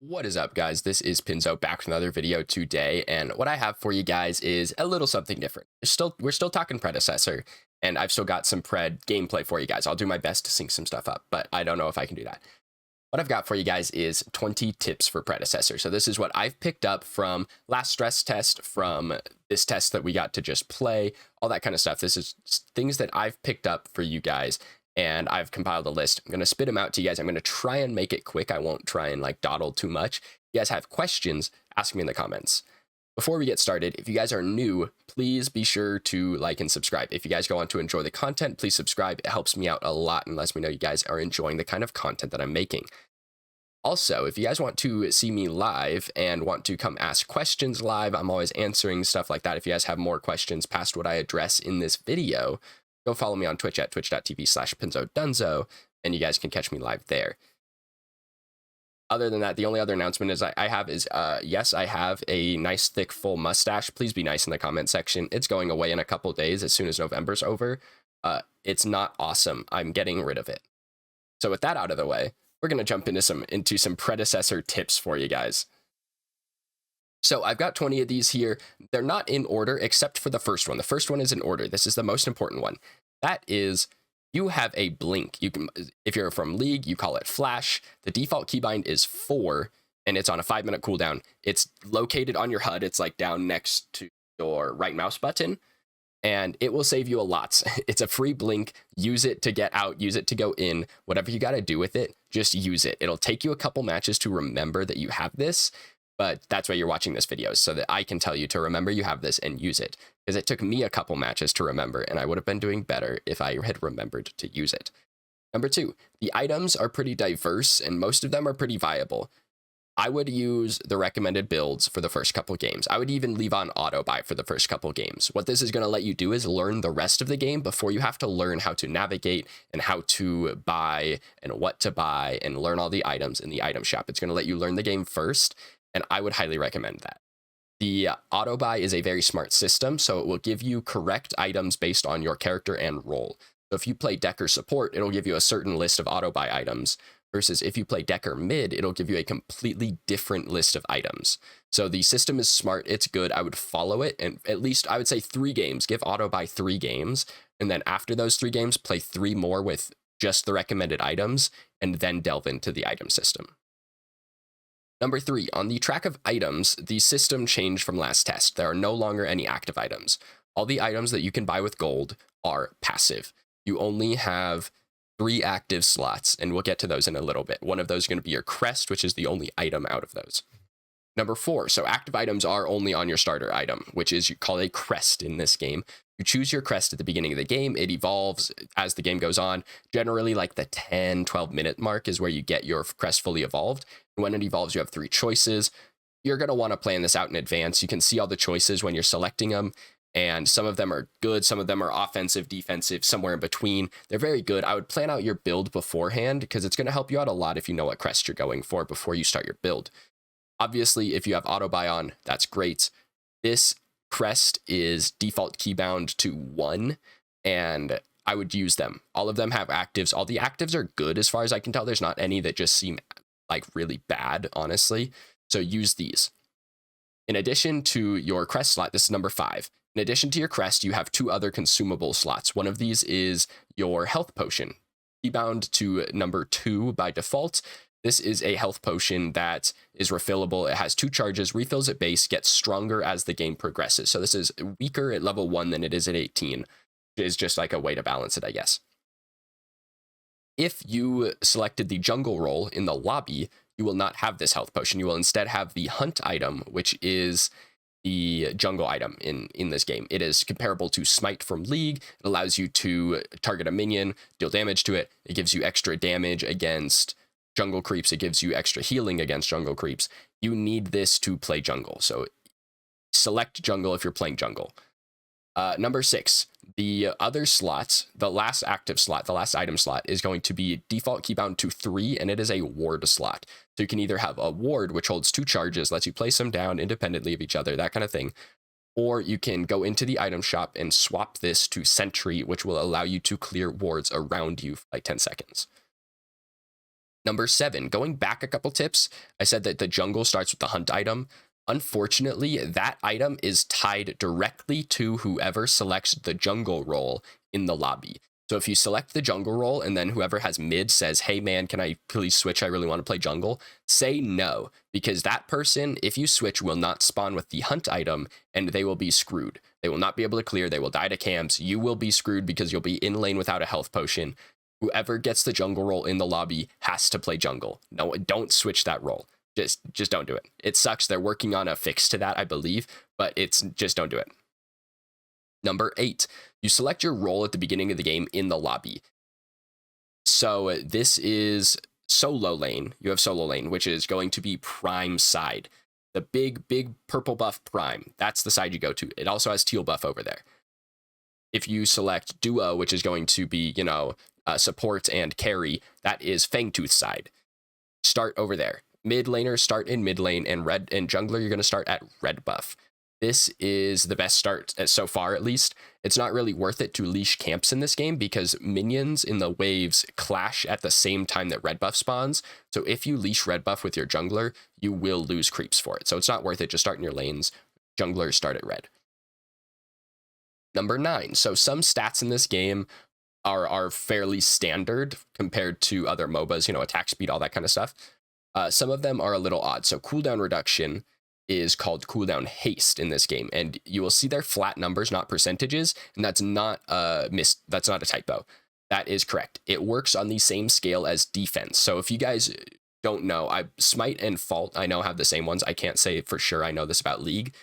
What is up, guys? This is Pinzo back with another video today, and what I have for you guys is a little something different. We're still talking Predecessor, and I've still got some Pred gameplay for you guys. I'll do my best to sync some stuff up, but I don't know if I can do that. What I've got for you guys is 20 tips for Predecessor. So this is what I've picked up from last stress test, from this test that we got to just play, all that kind of stuff. This is things that I've picked up for you guys, and I've compiled a list. I'm going to spit them out to you guys. I'm going to try and make it quick. I won't try and like dawdle too much. If you guys have questions, ask me in the comments. Before we get started, if you guys are new, please be sure to like and subscribe. If you guys go on to enjoy the content, please subscribe. It helps me out a lot and lets me know you guys are enjoying the kind of content that I'm making. Also, if you guys want to see me live and want to come ask questions live, I'm always answering stuff like that. If you guys have more questions past what I address in this video, go follow me on Twitch at twitch.tv/PinzoDunzo, and you guys can catch me live there. Other than that, the only other announcement is I have is, yes, I have a nice, thick, full mustache. Please be nice in the comment section. It's going away in a couple days as soon as November's over. It's not awesome. I'm getting rid of it. So with that out of the way, we're going to jump into some Predecessor tips for you guys. So I've got 20 of these here. They're not in order except for the first one. The first one is in order. This is the most important one. That is, you have a blink. You can, if you're from League, you call it flash. The default keybind is 4, and it's on a 5-minute cooldown. It's located on your HUD. It's like down next to your right mouse button, and it will save you a lot. It's a free blink. Use it to get out. Use it to go in. Whatever you got to do with it, just use it. It'll take you a couple matches to remember that you have this, but that's why you're watching this video, so that I can tell you to remember you have this and use it. Because it took me a couple matches to remember, and I would have been doing better if I had remembered to use it. Number 2, the items are pretty diverse, and most of them are pretty viable. I would use the recommended builds for the first couple games. I would even leave on auto buy for the first couple games. What this is going to let you do is learn the rest of the game before you have to learn how to navigate and how to buy and what to buy and learn all the items in the item shop. It's going to let you learn the game first, and I would highly recommend that. The auto buy is a very smart system, so it will give you correct items based on your character and role. So if you play deck or support, it'll give you a certain list of auto buy items, versus if you play deck or mid, it'll give you a completely different list of items. So the system is smart, it's good, I would follow it, and at least I would say 3 games, give auto buy 3 games, and then after those 3 games, play 3 more with just the recommended items, and then delve into the item system. Number 3, on the track of items, the system changed from last test. There are no longer any active items. All the items that you can buy with gold are passive. You only have 3 active slots, and we'll get to those in a little bit. One of those is going to be your crest, which is the only item out of those. Number 4, so active items are only on your starter item, which is called a crest in this game. You choose your crest at the beginning of the game. It evolves as the game goes on. Generally, like the 10-12 minute mark is where you get your crest fully evolved. When it evolves, you have 3 choices. You're going to want to plan this out in advance. You can see all the choices when you're selecting them, and some of them are good, some of them are offensive, defensive, somewhere in between. They're very good. I would plan out your build beforehand, because it's going to help you out a lot if you know what crest you're going for before you start your build. Obviously, if you have auto buy on, that's great. This crest is default keybound to 1, and I would use them. All of them have actives. All the actives are good as far as I can tell. There's not any that just seem like really bad, honestly. So use these. In addition to your crest slot, this is number 5. In addition to your crest, you have 2 other consumable slots. One of these is your health potion, keybound to number 2 by default. This is a health potion that is refillable. It has 2 charges, refills at base, gets stronger as the game progresses. So this is weaker at level 1 than it is at 18. It is just like a way to balance it, I guess. If you selected the jungle role in the lobby, you will not have this health potion. You will instead have the hunt item, which is the jungle item in this game. It is comparable to Smite from League. It allows you to target a minion, deal damage to it. It gives you extra damage against jungle creeps. It gives you extra healing against jungle creeps. You need this to play jungle. So select jungle if you're playing jungle. Number 6, the other slots, the last active slot, the last item slot is going to be default keybound to 3, and it is a ward slot. So you can either have a ward, which holds 2 charges, lets you place them down independently of each other, that kind of thing. Or you can go into the item shop and swap this to sentry, which will allow you to clear wards around you for like 10 seconds. Number 7, going back a couple tips, I said that the jungle starts with the hunt item. Unfortunately, that item is tied directly to whoever selects the jungle role in the lobby. So if you select the jungle role and then whoever has mid says, hey man, can I please switch? I really want to play jungle. Say no, because that person, if you switch, will not spawn with the hunt item and they will be screwed. They will not be able to clear. They will die to camps. You will be screwed because you'll be in lane without a health potion. Whoever gets the jungle role in the lobby has to play jungle. No, don't switch that role. Just don't do it. It sucks. They're working on a fix to that, I believe, but it's just don't do it. Number 8, you select your role at the beginning of the game in the lobby. So this is solo lane. You have solo lane, which is going to be prime side. The big purple buff prime. That's the side you go to. It also has teal buff over there. If you select duo, which is going to be, support and carry, that is Fangtooth side. Start over there. Mid laner, start in mid lane, and red and jungler, you're going to start at red buff. This is the best start so far, at least. It's not really worth it to leash camps in this game because minions in the waves clash at the same time that red buff spawns. So if you leash red buff with your jungler, you will lose creeps for it. So it's not worth it. Just start in your lanes. Junglers start at red. Number 9. So some stats in this game are fairly standard compared to other MOBAs, attack speed, all that kind of stuff. Some of them are a little odd. So cooldown reduction is called cooldown haste in this game, and you will see their flat numbers, not percentages, and that's not that's not a typo. That is correct. It works on the same scale as defense. So if you guys don't know, Smite and Fault I know have the same ones. I can't say for sure I know this about League,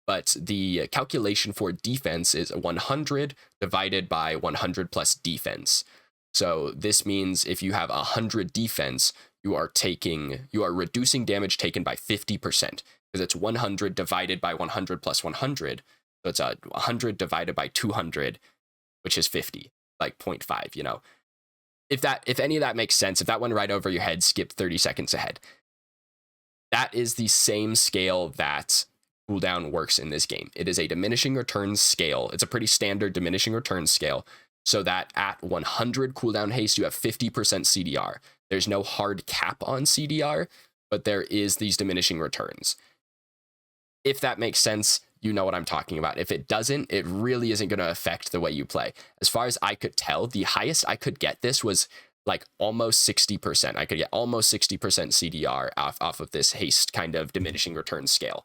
but the calculation for defense is 100 divided by 100 plus defense. So this means if you have 100 defense, you are reducing damage taken by 50%, because it's 100 divided by 100 plus 100. So it's 100 divided by 200, which is 50, like 0.5, If any of that makes sense, if that went right over your head, skip 30 seconds ahead. That is the same scale that cooldown works in this game. It is a diminishing returns scale. It's a pretty standard diminishing returns scale, so that at 100 cooldown haste, you have 50% CDR. There's no hard cap on CDR, but there is these diminishing returns. If that makes sense, you know what I'm talking about. If it doesn't, it really isn't going to affect the way you play. As far as I could tell, the highest I could get this was like almost 60%. I could get almost 60% CDR off of this haste kind of diminishing returns scale.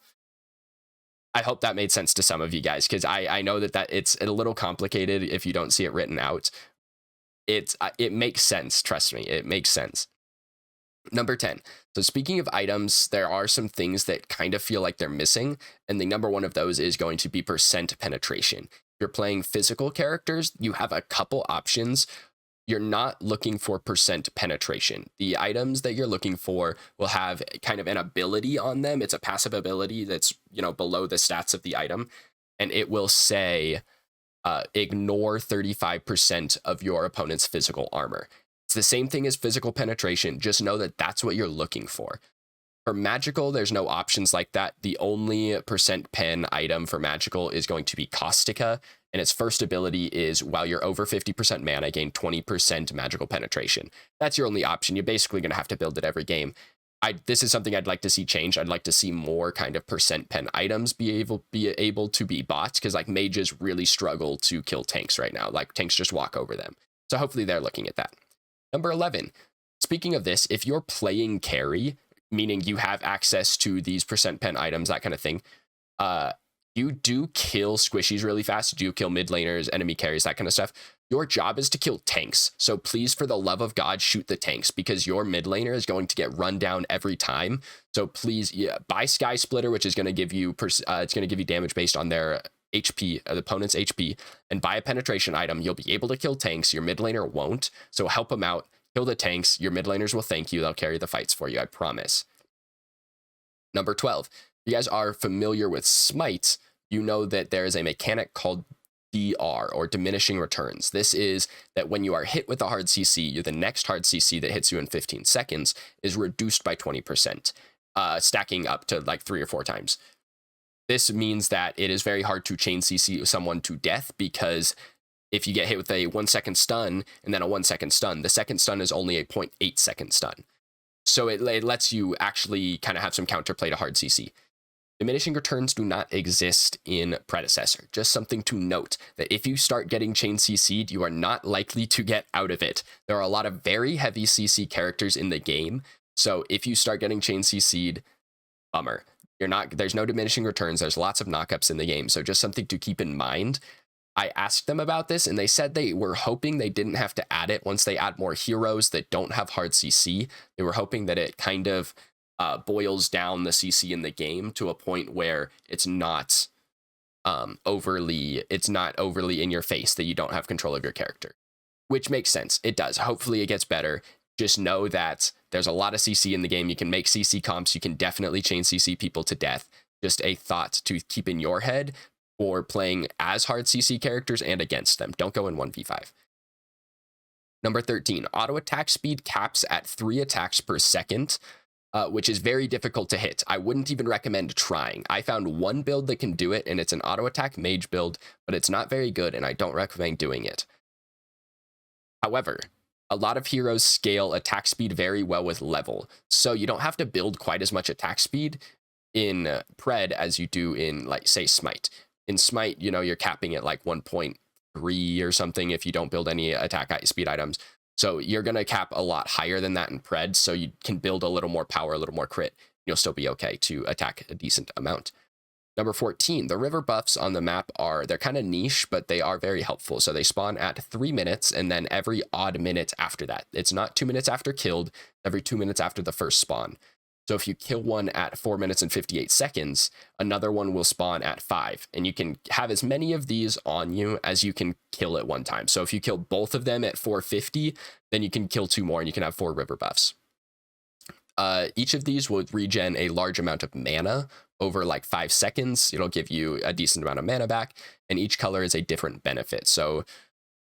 I hope that made sense to some of you guys, because I know that it's a little complicated if you don't see it written out. It makes sense, trust me, it makes sense. Number 10. So speaking of items, there are some things that kind of feel like they're missing, and the number one of those is going to be percent penetration. If you're playing physical characters, you have a couple options. You're not looking for percent penetration. The items that you're looking for will have kind of an ability on them. It's a passive ability that's, below the stats of the item, and it will say, ignore 35% of your opponent's physical armor. It's the same thing as physical penetration. Just know that that's what you're looking for. For magical, there's no options like that. The only percent pen item for magical is going to be Caustica, and its first ability is while you're over 50% mana, gain 20% magical penetration. That's your only option. You're basically going to have to build it every game. This is something I'd like to see change. I'd like to see more kind of percent pen items be able to be bought, because like mages really struggle to kill tanks right now. Like tanks just walk over them. So hopefully they're looking at that. Number 11. Speaking of this, if you're playing carry, meaning you have access to these percent pen items, that kind of thing, you do kill squishies really fast. You do kill mid laners, enemy carries, that kind of stuff. Your job is to kill tanks. So please, for the love of God, shoot the tanks, because your mid laner is going to get run down every time. So please, buy Sky Splitter, which is going to give you it's going to give you damage based on their HP, the opponent's HP, and buy a penetration item. You'll be able to kill tanks. Your mid laner won't. So help them out. Kill the tanks. Your mid laners will thank you. They'll carry the fights for you, I promise. Number 12. If you guys are familiar with Smite, you know that there is a mechanic called DR, or diminishing returns. This is that when you are hit with a hard CC, the next hard CC that hits you in 15 seconds is reduced by 20%, stacking up to like 3 or 4 times. This means that it is very hard to chain CC someone to death, because if you get hit with a 1 second stun and then a 1 second stun, the second stun is only a 0.8 second stun. So it lets you actually kind of have some counterplay to hard CC. Diminishing returns do not exist in Predecessor. Just something to note that if you start getting chain CC'd, you are not likely to get out of it. There are a lot of very heavy CC characters in the game. So if you start getting chain CC'd, bummer. There's no diminishing returns. There's lots of knockups in the game. So just something to keep in mind. I asked them about this and they said they were hoping they didn't have to add it once they add more heroes that don't have hard CC. They were hoping that it kind of boils down the CC in the game to a point where it's not overly in your face that you don't have control of your character, which makes sense. It does. Hopefully it gets better. Just know that there's a lot of CC in the game. You can make CC comps. You can definitely chain CC people to death. Just a thought to keep in your head for playing as hard CC characters and against them. Don't go in 1v5. Number 13, auto attack speed caps at 3 attacks per second, which is very difficult to hit. I wouldn't even recommend trying. I found one build that can do it, and it's an auto attack mage build, but it's not very good, and I don't recommend doing it. However, a lot of heroes scale attack speed very well with level, so you don't have to build quite as much attack speed in Pred as you do in, like, say, Smite. In Smite, you know, you're capping at like 1.3 or something if you don't build any attack speed items. So you're going to cap a lot higher than that in Pred, so you can build a little more power, a little more crit. You'll still be okay to attack a decent amount. Number 14, the river buffs on the map they're kind of niche, but they are very helpful. So they spawn at 3 minutes and then every odd minute after that. It's not 2 minutes after killed, every 2 minutes after the first spawn. So if you kill one at 4 minutes and 58 seconds, another one will spawn at 5. And you can have as many of these on you as you can kill at one time. So if you kill both of them at 450, then you can kill 2 more and you can have 4 river buffs. Each of these will regen a large amount of mana over like 5 seconds. It'll give you a decent amount of mana back. And each color is a different benefit. So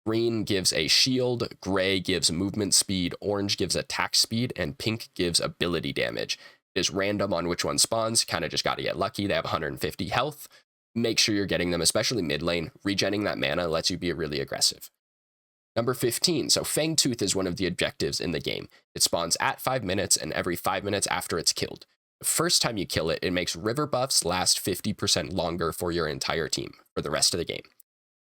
green gives a shield, gray gives movement speed, orange gives attack speed, and pink gives ability damage. It is random on which one spawns. Kind of just got to get lucky. They have 150 health. Make sure you're getting them, especially mid lane. Regenning that mana lets you be really aggressive. Number 15. So Fangtooth is one of the objectives in the game. It spawns at 5 minutes and every 5 minutes after it's killed. The first time you kill it, it makes river buffs last 50% longer for your entire team for the rest of the game.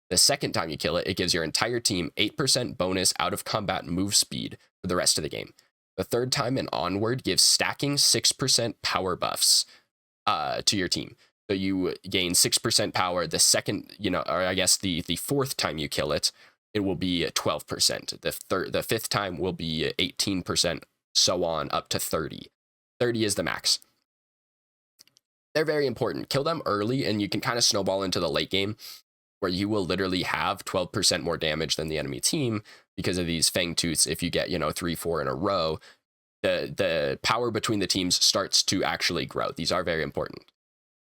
The second time you kill it, it gives your entire team 8% bonus out of combat move speed for the rest of the game. The third time and onward gives stacking 6% power buffs to your team. So you gain 6% power. The second, or I guess the fourth time you kill it, it will be 12%. The fifth time will be 18%, so on up to 30. 30 is the max. They're very important. Kill them early and you can kind of snowball into the late game where you will literally have 12% more damage than the enemy team because of these Fangtooths. If you get, 3-4 in a row, the power between the teams starts to actually grow. These are very important.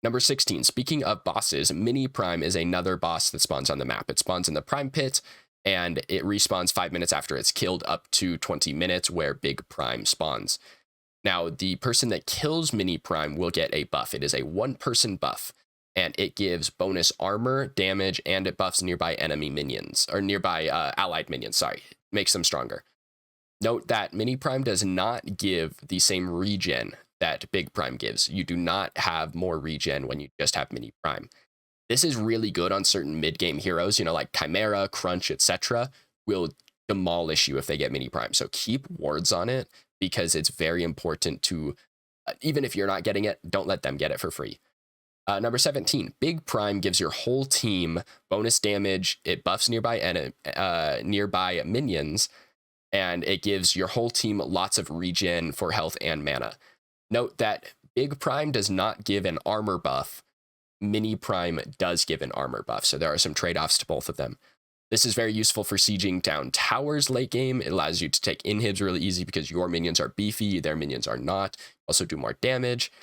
Number 16, speaking of bosses, Mini Prime is another boss that spawns on the map. It spawns in the Prime Pit, and it respawns 5 minutes after it's killed up to 20 minutes where Big Prime spawns. Now, the person that kills Mini Prime will get a buff. It is a 1-person buff. And it gives bonus armor, damage, and it buffs nearby enemy minions, or nearby allied minions, sorry. Makes them stronger. Note that Mini Prime does not give the same regen that Big Prime gives. You do not have more regen when you just have Mini Prime. This is really good on certain mid-game heroes, like Chimera, Crunch, etc. will demolish you if they get Mini Prime. So keep wards on it because it's very important to, even if you're not getting it, don't let them get it for free. Number 17, Big Prime gives your whole team bonus damage. It buffs nearby minions, and it gives your whole team lots of regen for health and mana. Note that Big Prime does not give an armor buff. Mini Prime does give an armor buff, so there are some trade-offs to both of them. This is very useful for sieging down towers late game. It allows you to take inhibs really easy because your minions are beefy, their minions are not. Also do more damage.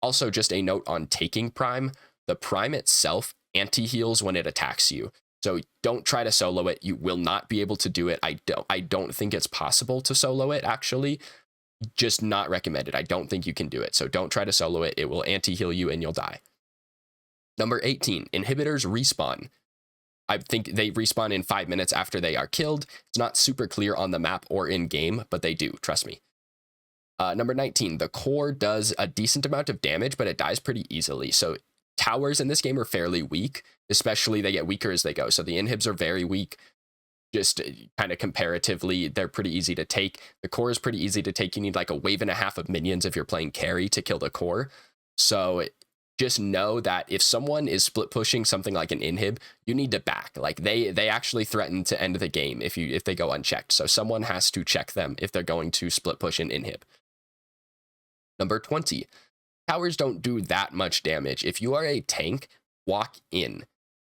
Also, just a note on taking Prime, the Prime itself anti-heals when it attacks you. So don't try to solo it. You will not be able to do it. I don't think it's possible to solo it, actually. Just not recommended. I don't think you can do it. So don't try to solo it. It will anti-heal you and you'll die. Number 18, inhibitors respawn. I think they respawn in 5 minutes after they are killed. It's not super clear on the map or in game, but they do, trust me. Number 19, the core does a decent amount of damage, but it dies pretty easily. So towers in this game are fairly weak, especially they get weaker as they go. So the inhibs are very weak. Just kind of comparatively, they're pretty easy to take. The core is pretty easy to take. You need like a wave and a half of minions if you're playing carry to kill the core. So just know that if someone is split pushing something like an inhib, you need to back. Like they actually threaten to end the game if they go unchecked. So someone has to check them if they're going to split push an inhib. Number 20, towers don't do that much damage. If you are a tank, walk in.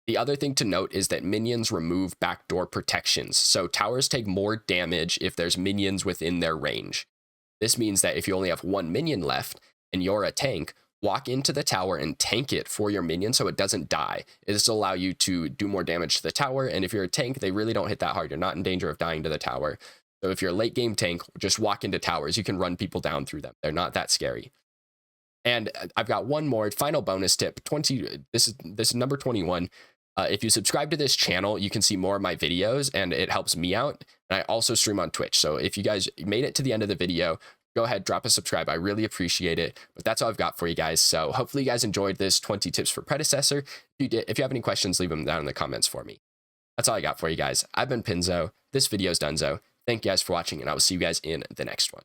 The other thing to note is that minions remove backdoor protections, so towers take more damage if there's minions within their range. This means that if you only have one minion left and you're a tank, walk into the tower and tank it for your minion so it doesn't die. This will allow you to do more damage to the tower, and if you're a tank, they really don't hit that hard. You're not in danger of dying to the tower. So if you're a late game tank, just walk into towers. You can run people down through them. They're not that scary. And I've got one more final bonus tip. This is number 21. If you subscribe to this channel, you can see more of my videos and it helps me out. And I also stream on Twitch. So if you guys made it to the end of the video, go ahead, drop a subscribe. I really appreciate it. But that's all I've got for you guys. So hopefully you guys enjoyed this 20 tips for Predecessor. If you have any questions, leave them down in the comments for me. That's all I got for you guys. I've been Pinzo. This video's donezo. Thank you guys for watching, and I will see you guys in the next one.